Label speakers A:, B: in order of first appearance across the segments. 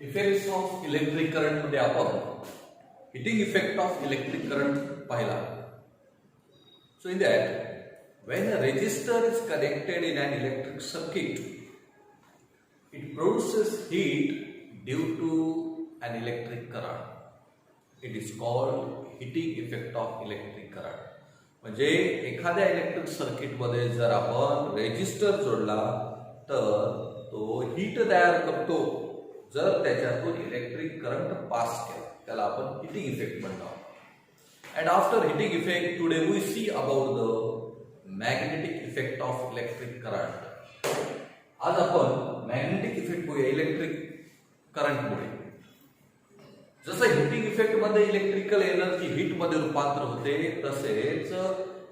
A: Effects of electric current मध्ये आपण heating effect of electric current पाहिला. So in that, when a resistor is connected in an electric circuit, it produces heat due to an electric current. It is called heating effect of electric current. म्हणजे एखाद्या electric circuit मध्ये जर आपण resistor जोडला तर तो heat तयार करतो जर त्याच्यातून इलेक्ट्रिक करंट पास केला, त्याला आपण हिटिंग इफेक्ट म्हणतो. And after heating effect, today we see about the magnetic effect of electric current. आज आपण मॅग्नेटिक इफेक्ट बघूया इलेक्ट्रिक करंट मुळे. जसं हिटिंग इफेक्ट मध्ये इलेक्ट्रिकल एनर्जी हीट मध्ये रूपांतर होते, तसेच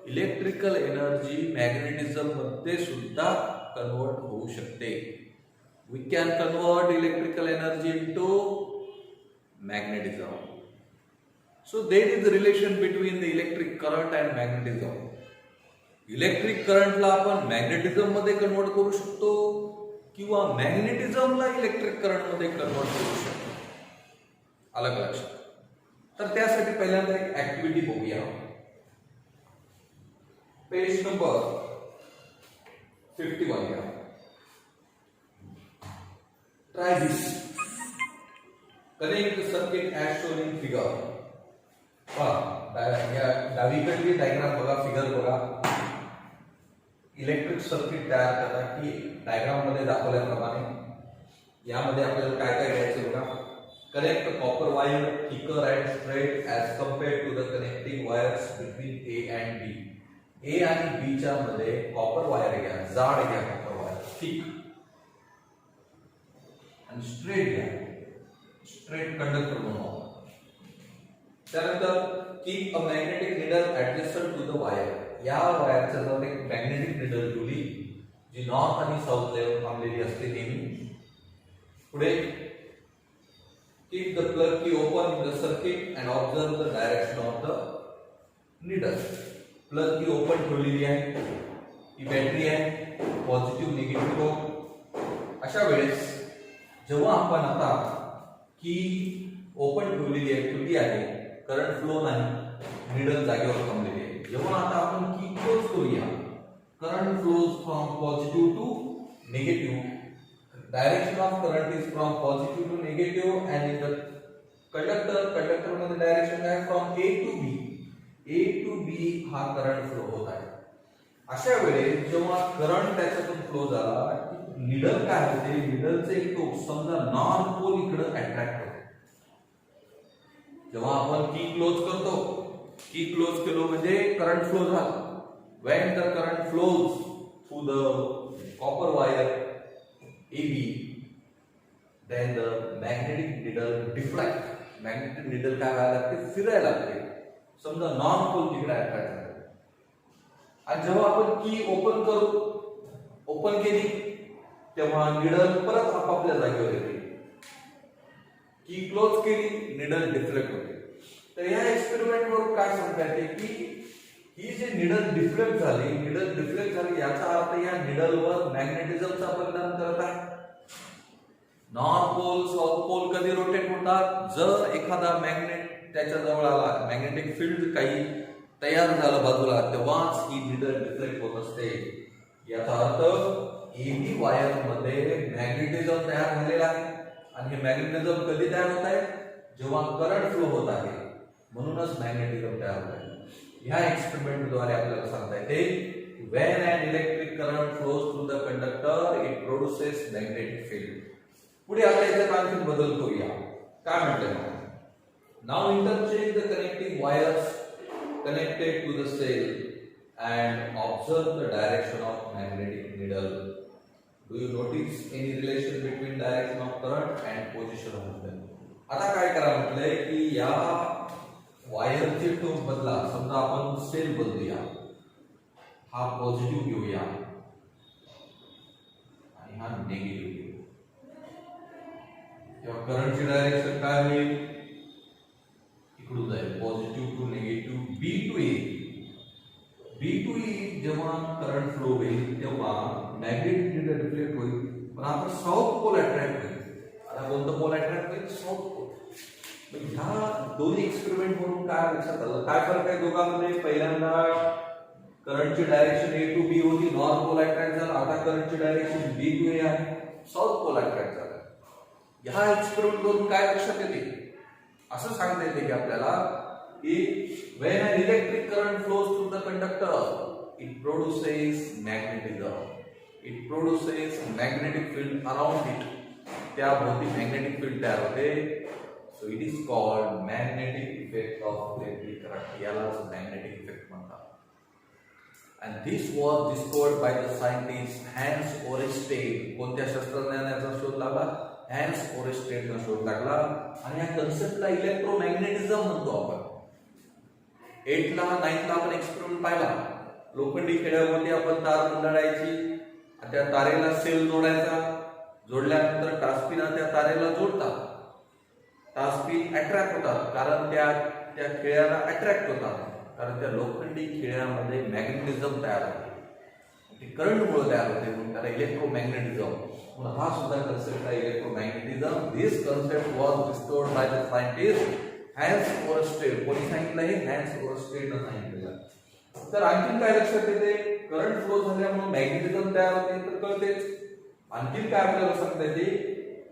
A: इलेक्ट्रिकल एनर्जी मॅग्नेटिझम मध्ये सुद्धा कन्वर्ट होऊ शकते. We can convert electrical energy into magnetism. So there is a relation between the electric current and magnetism. Electric करंटला आपण मॅग्नेटिझम मध्ये कन्वर्ट करू शकतो किंवा मॅग्नेटिझमला इलेक्ट्रिक करंट मध्ये कन्वर्ट करू शकतो. अलग लक्षात. तर त्यासाठी पहिल्यांदा एक ऍक्टिव्हिटी बघूया. पेज नंबर 51 घ्या. Try this. Connect the circuit as shown in figure. डावीकडली डायग्राम बघा, फिगर बघा. इलेक्ट्रिक सर्किट तयार करा की डायग्राम मध्ये दाखवल्याप्रमाणे. यामध्ये आपल्याला काय काय घ्यायचं बघा. Connect copper wire thicker and straight as compared to the connecting wires between A and B. A आणि बी च्या मध्ये कॉपर वायर घ्या, जाड घ्या कॉपर वायर, थिक, आणि स्ट्रेट घ्या, स्ट्रेट कंडक्टर बनवा. त्यानंतर keep a magnetic needle adjusted to the wire. या वायरच्या जवळ एक मॅग्नेटिक निडल ठेवली जी नॉर्थ आणि साऊथ ला थांबलेली असते नेहमी. पुढे कीप द प्लग की open in the circuit and observe the direction of the needle. Plug की ओपन ठेवलेली आहे, ही बॅटरी आहे, पॉझिटिव्ह निगेटिव्ह. अशा वेळेस जेव्हा आपण आता की ओपन ठेवली आहे, करंट फ्लो नाही, निडल जागेवर थांबलेली आहे. जेव्हा आता आपण की क्लोज करूया, current flows from positive to negative. Direction of current is from positive to negative and in the conductor मध्ये डायरेक्शन आहे from A to B. A to B हा करंट फ्लो होत आहे. अशा वेळेस जेव्हा करंट त्याच्यातून फ्लो झाला, निडल काय होते, निडलचे एक टोक समजा नॉर्थ पोल इकडे अट्रॅक्ट होते. जेव्हा आपण की क्लोज करतो, की क्लोज केलो म्हणजे करंट फ्लो झाला. when the current flows through the copper wire AB, then the magnetic needle deflect. magnetic needle काय व्हायला लागते, फिरायला लागते. समजा नॉर्थ पोल तिकडे अट्रॅक्ट झाला. आणि जेव्हा आपण की ओपन केली तेव्हा निडल परत आपापल्या जागेवर येते. की क्लोज केली, निडल डिफ्लेक्ट होते. तर या एक्सपेरिमेंट वर काय सांगता येते की ही जी निडल डिफ्लेक्ट झाली याचा अर्थ या निडलवर मॅग्नेटिझमचा परिणाम करत आहे. नॉर्थ पोल साऊथ पोल कधी रोटेट होतात, जर एखादा मॅग्नेट त्याच्या जवळ आला, मॅग्नेटिक फील्ड काही तयार झालं बाजूला, तेव्हाच ही निडल डिफ्लेक्ट होत असते. याचा अर्थ एबी वायर मध्ये मॅग्नेटिझम तयार झालेला आहे. आणि हे मॅग्नेटिझम कधी तयार होत आहे, जेव्हा करंट फ्लो होत आहे, म्हणूनच मॅग्नेटिझम तयार होत आहे. ह्या एक्सपेरिमेंट द्वारे आपल्याला सांगता येते when an electric current flows through the conductor it produces magnetic field. पुढे आता याच्यात आणखी बदल करूया. काय म्हटलं, now interchange the connecting wires connected to the cell and observe the direction of magnetic needle. Do you notice any relation between direction of current and position of needle? आता काय करा म्हटलंय की या वायरचे टोक बदला. समजा आपण सेल बदलूया, हा पॉझिटिव्ह घेऊया आणि हा निगेटिव्ह घेऊ. तेव्हा करंटची डायरेक्शन काय होईल, इकडून जाईल, positive to negative, B to A. B to E जेव्हा करंट फ्लो होईल तेव्हा मॅग्नेटिक निडल डिफ्लेक्ट होईल, पण आता साऊथ पोल अट्रॅक्ट होईल. आता कोणतं पोल अट्रॅक्ट ह्या दोन्ही एक्सपेरिमेंट म्हणून काय लक्षात आलं, काय फरक आहे दोघांमध्ये? पहिल्यांदा करंटची डायरेक्शन ए टू बी होती, नॉर्थ पोल अट्रॅक्ट झाला. आता करंटची डायरेक्शन बी टू ए आहे, साऊथ पोल अट्रॅक्ट झाला. ह्या एक्सपेरिमेंट करून काय लक्षात येते? असं सांगता येते की आपल्याला की when an electric current flows through the conductor, it produces magnetism. It produces magnetic field around it. त्या भोवती magnetic field तयार होते. So it is called magnetic effect of electric current. यालाच magnetic effect म्हणतात. And this was discovered by the scientist Hans Oersted. कोणत्या शास्त्रज्ञाने याचा शोध लागला? हॅन्स ओरेस्टेडने शोध लागला. आणि या कन्सेप्टला इलेक्ट्रोमॅग्नेटिझम म्हणतो आपण. 8 ला 9 ला आपण एक्सपेरिमेंट पाहिला. लोखंडी खिळ्यामध्ये आपण तार गुंडाळायची, त्या तारेला सेल जोडायचा, जोडल्यानंतर टास्पिन त्या तारेला जोडतात. टास्पिन अट्रॅक्ट होतात कारण त्या खिळ्याला अट्रॅक्ट होतात, कारण त्या लोखंडी खिळ्यामध्ये मॅग्नेटिझम तयार होते, ते करंटमुळे तयार होते, म्हणून त्याला इलेक्ट्रोमॅग्नेटिझम. हा सुद्धा कन्सेप्ट आहे electromagnetism. This concept was discovered by the scientist Hans Oersted. कोणी सांगितलं? हे हॅन्स ओरस्टेडने सांगितलेलं. तर आणखीन काय लक्षात येते? करंट फ्लो झाल्यामुळे मॅग्नेटिझम तयार होते तर कळतेच. आणखीन काय आपल्याला सांगता येते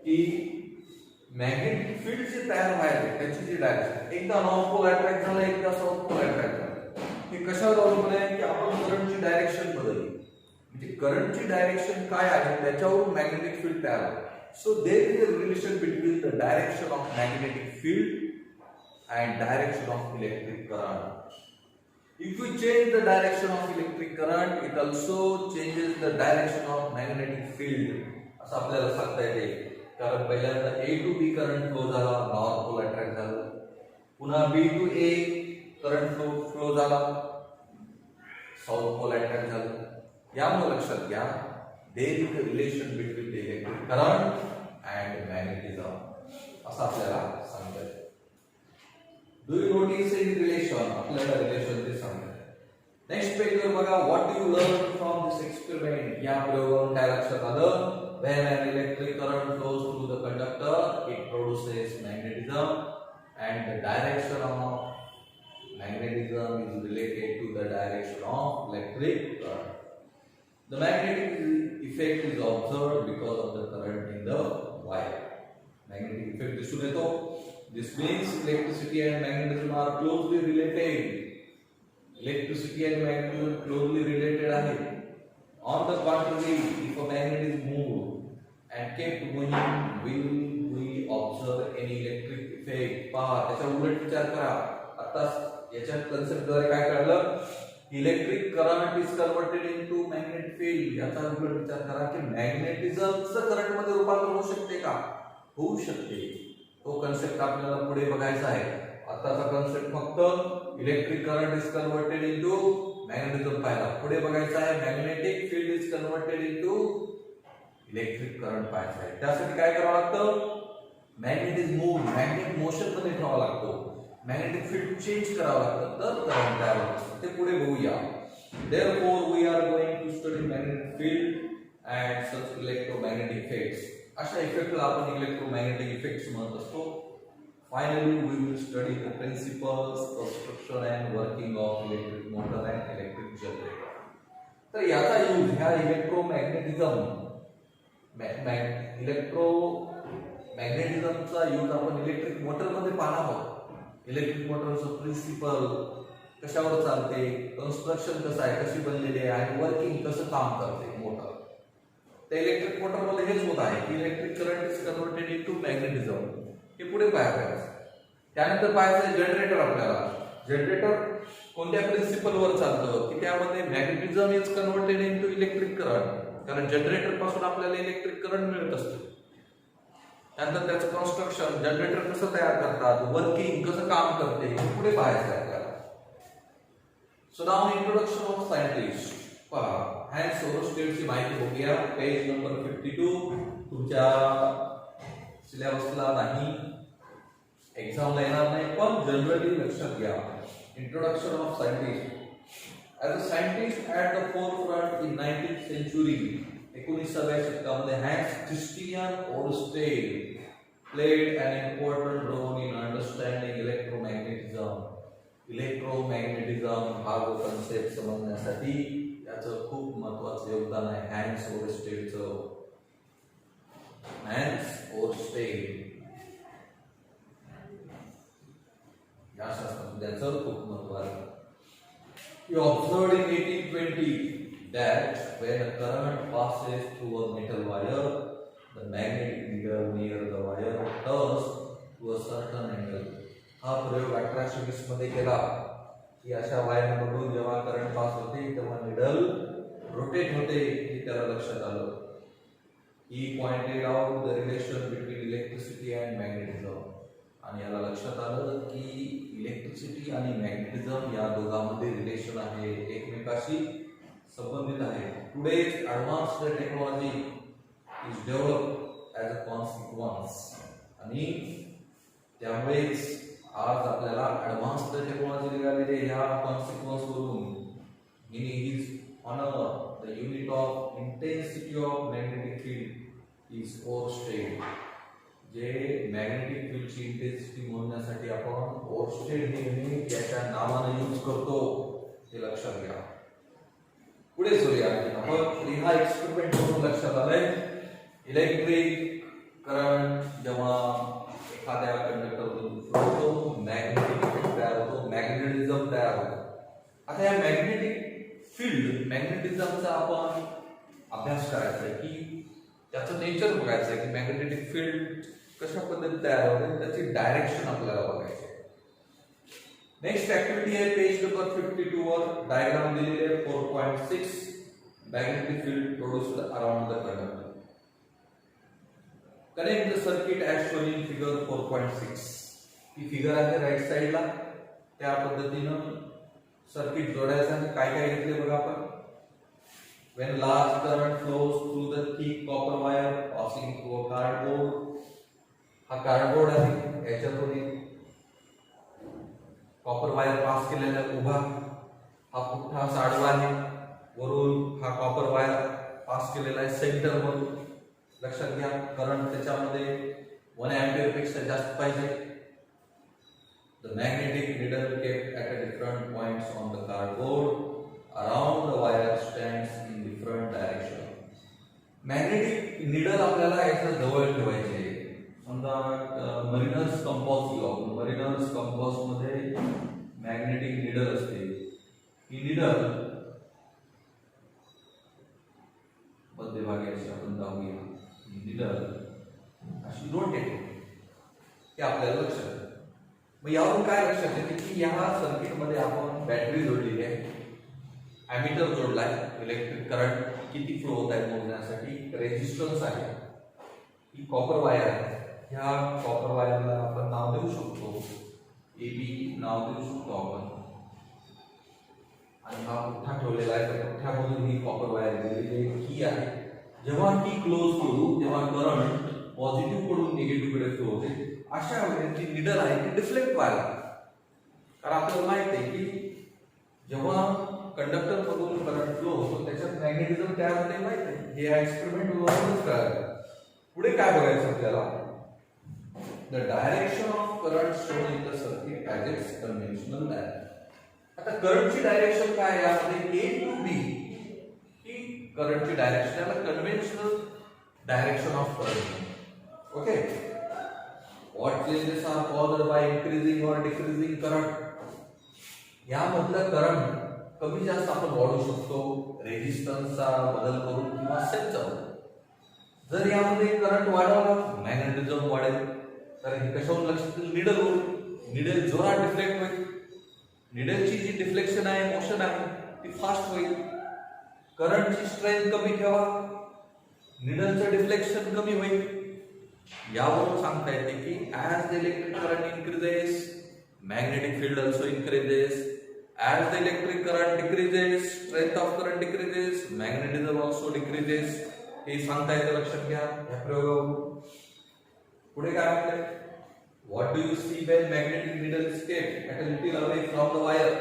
A: की मॅग्नेटिक फील्ड जे तयार व्हायचे त्याची जी डायरेक्शन, एकदा नॉर्थ पोल अट्रॅक्ट झाला, एकदा साऊथ पोल अट्रॅक्ट झाला. हे कशावर अवलंबून आहे की आपण करंटची डायरेक्शन बदलली, म्हणजे करंटची डायरेक्शन काय आहे त्याच्यावरून मॅग्नेटिक फील्ड तयार होते. So there is a relation between the direction of magnetic field and direction of electric current. If we change the direction of electric current, it also changes the direction of magnetic field. असं आपल्याला सांगता येते. कारण पहिल्यांदा A to B current flow झाला, north pole attract झालं. पुन्हा B to A current flow झाला, साऊथ पोल अट्रॅक्ट झालं. यामुळे लक्षात घ्या, there is a relation between the electric current and magnetism. असं आपल्याला सांगता येते. Do you notice any relation? आपल्याला रिलेशन ते सांगतात. नेक्स्ट पेजवर बघा, what do you learn from this experiment? या प्रयोगावरून काय लक्षात आलं? When an electric current flows through the conductor, it produces magnetism, and the direction of magnetism is related to the direction of electric current. The magnetic effect is observed because of the current in the wire. Magnetic effect दिसून येतो. This means electricity and magnetism are closely related. Electricity and magnetism closely related आहे. On the contrary, if a magnet is moved and kept moving, will we observe any electric effect? पहा, त्याचा उलट विचार करा. आता याच्या कन्सेप्टद्वारे काय कळलं? Electric current is converted into magnetic field. याचा उलट विचार करा की मॅग्नेटिझमचं करंट मध्ये रूपांतर होऊ शकते का? होऊ शकते. तो कन्सेप्ट आपल्याला पुढे बघायचा आहे. आताचा कन्सेप्ट फक्त electric current is converted into magnetism पाहिला. पुढे बघायचा आहे magnetic field is converted into electric current पाहायचा आहे. त्यासाठी काय करावं लागतं? Magnet is move, magnet motion मध्ये ठेवावा लागतो, मॅग्नेटिक फील्ड चेंज करावं लागतं, तर करंट तयार होतं. ते पुढे बघूया. Therefore we are going to study magnetic field and such electromagnetic effects. अशा इफेक्टला आपण इलेक्ट्रोमॅग्नेटिक इफेक्ट्स म्हणत असतो. Finally, we will study the principles, construction and working of electric motor and electric generator. तर याचा यूज ह्या इलेक्ट्रोमॅग्नेटिझमचा यूज आपण electric motor मध्ये पाहणार आहोत. इलेक्ट्रिक मोटरचं प्रिन्सिपल कशावर चालते, कन्स्ट्रक्शन कसं आहे, कशी बनलेली आहे आणि वर्किंग कसं काम करते मोटर. त्या इलेक्ट्रिक मोटर मध्ये हेच होत आहे की electric current is converted into magnetism. हे पुढे पाहायचं. त्यानंतर पाहायचं जनरेटर. आपल्याला जनरेटर कोणत्या प्रिन्सिपलवर चालतं की त्यामध्ये magnetism is converted into electric current, कारण जनरेटर पासून आपल्याला इलेक्ट्रिक करंट मिळत असतं. त्यानंतर त्याचं कन्स्ट्रक्शन, जनरेटर कसं तयार करतात, वर्किंग कसं काम करते, हे पुढे पाहायचं आहे आपल्याला. So now introduction of scientist. Hans ओरस्टेडची माहिती बघूया. Page number 52. तुमच्या सिलेबसला नाही, एक्झामला येणार नाही, पण जनरली लक्षात घ्या. Introduction of scientist. As a scientist at the forefront in 19th century, 19व्या शतकामध्ये hence Christian Oersted played an important role in understanding electromagnetism. इलेक्ट्रोमॅग्नेटिझम हा जो कन्सेप्ट समजण्यासाठी याचं खूप महत्त्वाचं योगदान आहे. हॅन्स ओरस्टेड या शास्त्रज्ञाचं खूप महत्त्व आहे. He observed in 1820 that when a current passes through a metal wire, the magnetic needle near the wire turns to a certain angle. हा प्रयोग 1820 मध्ये केला की अशा वायर मधून जेव्हा करंट पास होते तेव्हा निडल रोटेट होते हे त्याला लक्षात आलं. He pointed out the relation between electricity and magnetism. आणि याला लक्षात आलं की इलेक्ट्रिसिटी आणि मॅग्नेटिझम या दोघांमध्ये रिलेशन आहे, एकमेकाशी संबंधित आहे. Today's advanced technology is developed as a consequence. आणि त्यामुळेच आज आपल्याला ॲडव्हान्स्ड टेक्नॉलॉजी निघालेली आहे. ह्या कॉन्सिक्वन्स वरून is honour the unit of intensity of magnetic field is oersted. जे मॅग्नेटिक फील्डची इंटेन्सिटी मोजण्यासाठी आपण ओरस्टेड हे युनिट याच्या नावाने यूज करतो हे लक्षात घ्या. पुढे जाऊया आपण. हा एक्सपेरिमेंट करून लक्षात आलंय इलेक्ट्रिक करंट जेव्हा एखाद्या कंडक्टरमधून फ्लो होतो मॅग्नेटिक इफेक्ट तयार होतो, मॅग्नेटिझम तयार होतो. आता या मॅग्नेटिक फील्ड मॅग्नेटिझमचा आपण अभ्यास करायचा आहे की त्याचं नेचर बघायचं आहे की मॅग्नेटिक फील्ड कशा पद्धतीने तयार होते, त्याची डायरेक्शन आपल्याला बघायची आहे. नेक्स्ट ऍक्टिव्हिटी आहे पेज नंबर 52 वर डायग्राम दिलेली आहे. 4.6 magnetic field produced around the conductor. Connect the circuit as shown in figure 4.6. He figure आहे राईट साइडला. त्या पद्धतीनं सर्किट जोडायचं आहे. काय काय घेतले बघा आपण. When large current flows through the thick copper wire passing through a cardboard. हा कार्डबोर्ड आहे, याच्यातून कॉपर वायर पास केलेला उभा. हा पुठ्ठा आडवा आहे. वरून हा कॉपर वायर पास केलेला आहे सेंटर मधून. लक्षात घ्या करंट त्याच्यामध्ये 1 एंपियर पेक्षा जास्त पाहिजे. The magnetic needle kept at a different points on the cardboard around the wire stands in different direction. Magnetic needle आपल्याला याच्या जवळ ठेवायचे आहे. समजा मरीनर्स कंपास घेऊ. मरीनर्स कंपास मध्ये मॅग्नेटिक निडल असते. ही निडल मध्यभागी अशी आपण दाबूया. ही निडल अशी रोटेट होते हे आपल्याला लक्षात येतं. मग यावरून काय लक्षात येते की या सर्किट मध्ये आपण बॅटरी जोडलेली आहे, ॲमीटर जोडलाय, इलेक्ट्रिक करंट किती फ्लो होत आहे मोजण्यासाठी, रेजिस्टन्स आहे, ही कॉपर वायर आहे. ह्या कॉपर वायरला आपण नाव देऊ शकतो AB नाव देऊ शकतो आपण. आणि हा पुठ्ठा ठेवलेला आहे. त्या पुठ्ठ्यामधून ही कॉपर वायर गेलेली की आहे. जेव्हा की क्लोज करू तेव्हा करंट पॉझिटिव्ह कडून निगेटिव्ह कडे फ्लो होते. अशा वेळेस जी निडल आहे ती डिफ्लेक्ट व्हायला. कारण आपल्याला माहित आहे की जेव्हा कंडक्टर मधून करंट फ्लो होतो त्याच्यात मॅग्नेटिझम तयार होते माहित आहे. हे एक्सपेरिमेंट वरूनच कळालं. पुढे काय बघायचं आपल्याला. The direction of current shown in the circuit as its conventional direction. आता करंटची डायरेक्शन काय आहे यामध्ये A to B ही करंटची डायरेक्शन याला conventional direction of current. Okay. What changes are caused by increasing और डिक्रीजिंग करंट. यामधलं करंट कमी जास्त आपण वाढवू शकतो रेजिस्टन्सचा बदल करून किंवा सेन्सचा. जर यामध्ये करंट वाढवला मॅग्नेटिझम वाढेल. तर हे कशावरून लक्षात येईल. निडलवरून. निडल जोरात डिफ्लेक्ट होईल. निडलची जी डिफ्लेक्शन आहे मोशन आहे ती फास्ट होईल. करंटची स्ट्रेंथ कमी ठेवा, निडलचं डिफ्लेक्शन कमी होईल. यावरून सांगता येते की as the electric current increases magnetic field also increases. As the electric current decreases, strength of current decreases, magnetism also decreases. हे सांगता येतं लक्षात घ्या या प्रयोगावरून. पुढे काय म्हणतात. What do you see when magnetic needle is kept at a little away from the wire?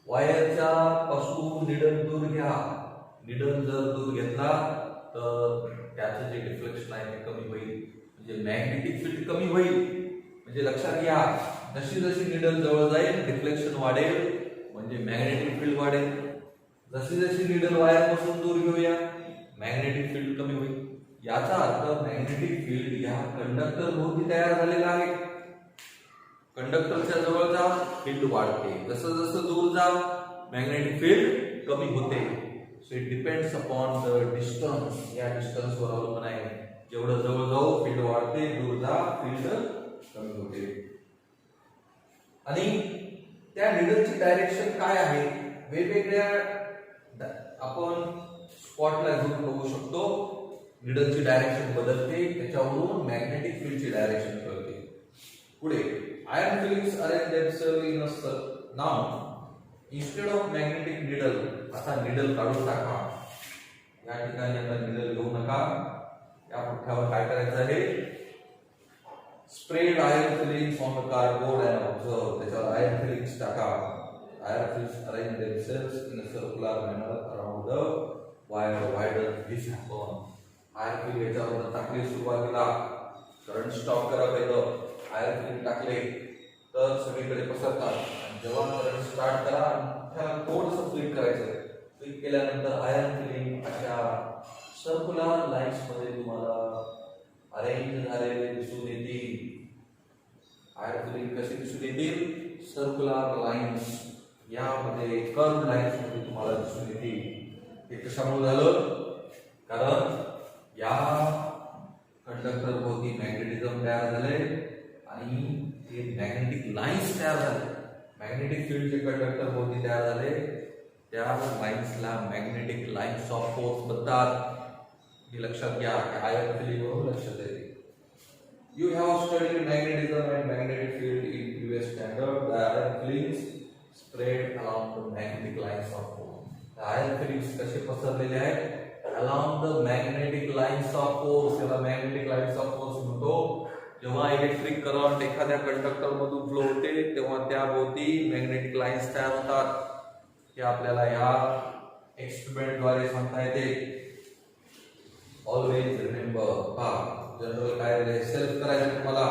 A: वायरच्या पासून निडल दूर घ्या. निडल जर दूर घेतला तर त्याचं जे डिफ्लेक्शन आहे ते कमी होईल. म्हणजे मॅग्नेटिक फील्ड कमी होईल. म्हणजे लक्षात घ्या, जशी जशी निडल जवळ जाईल डिफ्लेक्शन वाढेल म्हणजे मॅग्नेटिक फील्ड वाढेल. जशी जशी निडल वायर पासून दूर घेऊया मॅग्नेटिक फील्ड कमी होईल. याचा अर्थ मॅग्नेटिक फील्ड या कंडक्टर भोवती तयार झालेला आहे. कंडक्टरच्या जवळ जा फील्ड वाढते, जसं जसं दूर जा मॅग्नेटिक फील्ड कमी होते. So it depends upon the distance. या डिस्टन्स वर अवलंबून आहे. जेवढं जवळ जाऊ फील्ड वाढते, दूर जा फील्ड कमी होते. आणि त्या निडलची डायरेक्शन काय आहे वेगवेगळ्या आपण स्पॉटला घेऊन बघू शकतो. निडलची डायरेक्शन बदलते, त्याच्यावरून मॅग्नेटिक फील्डची डायरेक्शन कळते. पुढे iron fillings arrange themselves in a circle. Now instead of magnetic needle, आता needle काढून टाका. या ठिकाणी आता needle घेऊ नका. या पुठ्यावर काय करायचं आहे, spread iron fillings on the cardboard and observe. त्याच्यावर iron fillings टाका. Iron fillings arrange themselves in a circular manner around the wire. Why does this happen? iron filling याच्यावर टाकली सुरुवातीला, करंट स्टॉप करा पहिलं. आयर्न फिलिंग टाकले तर सगळीकडे पसरतात. जेव्हा करंट स्टार्ट करा त्याला थोडंसं फ्लिक करायचं. फ्लिक केल्यानंतर आयर्न फिलिंग अशा सर्क्युलर लाईन्स मध्ये तुम्हाला अरेंज झालेले दिसून येतील. आयर्न फिलिंग कसे दिसून येतील, सर्क्युलर लाईन्स यामध्ये कर्व लाईन्स मध्ये तुम्हाला दिसून येतील. हे कशामुळे झालं, कारण या कंडक्टर भोवती मॅग्नेटिझम तयार झाले आणि ते मॅग्नेटिक लाईन्स तयार झाले. मॅग्नेटिक फील्ड जे कंडक्टर भोवती तयार झाले त्या लाईन्सला मॅग्नेटिक लाईन्स ऑफ फोर्स म्हणतात. हे लक्षात घ्या, आयर्न फिलिंग वरून लक्षात येते. You have studied magnetism and magnetic field in previous standard. The iron filings spread along the magnetic lines of force. Iron filings कसे पसरलेले आहेत, along the magnetic lines of force. याला magnetic lines of force म्हणतो. जेव्हा electric current एखाद्या conductor मधून flow होते तेव्हा त्या भोवती मॅग्नेटिक लाईन्स तयार होतात. हे आपल्याला या एक्सपेरिमेंट द्वारे सांगता येते. ऑलवेज रिमेंबर, जनरल काय सेल्फ करायचं तुम्हाला.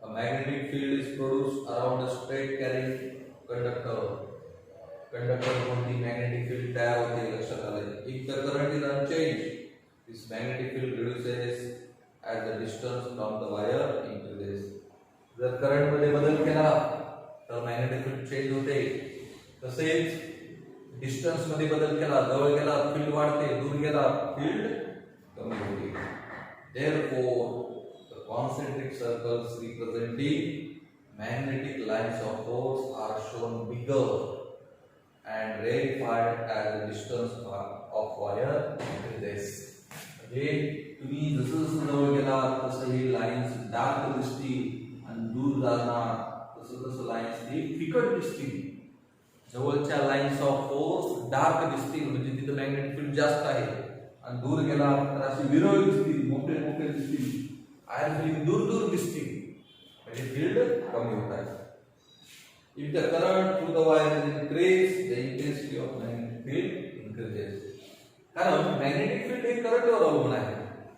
A: a magnetic field is produced around a straight carrying conductor. Conductor भोवती मॅग्नेटिक फील्ड तयार होते. लक्षात आले. If the current is unchanged this magnetic field reduces as the distance from the wire increases. जर current मध्ये बदल केला तर मॅग्नेटिक फील्ड चेंज होते. तसेच डिस्टन्स मध्ये बदल केला, जवळ गेला फील्ड वाढते, दूर गेला फील्ड कमी होते. Therefore the concentric circles representing magnetic lines of force are shown bigger and rarefied as the distance of wire increases. म्हणजे तुम्ही जसं जसं जवळ गेला तसं ही लाईन्स डार्क दिसतील आणि दूर जाणार तसं तसं लाईन्स ही फिकट दिसतील. जवळच्या लाईन्स ऑफ फोर्स डार्क दिसतील म्हणजे तिथे मॅग्नेटिक फील्ड जास्त आहे, आणि दूर गेला तर अशी विरळ दिसतील, मोठे मोठे दिसतील. आयर्न फिलिंग दूर दूर दिसतील म्हणजे फील्ड कमी होत आहे. If the current through the wire is increased, the intensity of magnetic field increases. कारण मॅग्नेटिक फील्ड हे करंटवर अवलंबून आहे.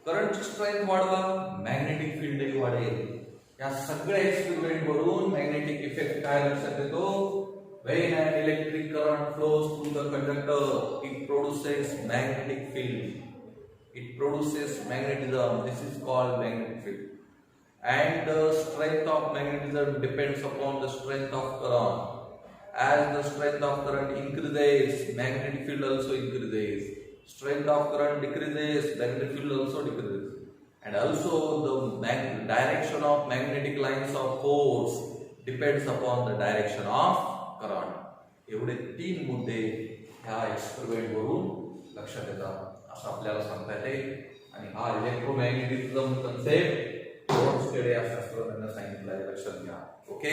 A: करंटची स्ट्रेंथ वाढवा, मॅग्नेटिक फील्ड ही वाढेल. या सगळ्या एक्सपेरिमेंट वरून मॅग्नेटिक इफेक्ट काय लक्षात येतो. When an electric current flows through the conductor, it produces magnetic field. It produces magnetism. This is called magnetic field. And the strength of magnetism depends upon the strength of current. As the strength of current increases, magnetic field also increases. Strength of current decreases, magnetic field also decreases. And also the direction of magnetic lines of force depends upon the direction of current. एवढे तीन मुद्दे ह्या experiment वरून लक्षात येतात असं आपल्याला सांगता येते. आणि हा इलेक्ट्रोमॅग्नेटिझम कन्सेप्ट शास्त्रज्ञांना सांगितलं आहे. लक्षात घ्या. ओके.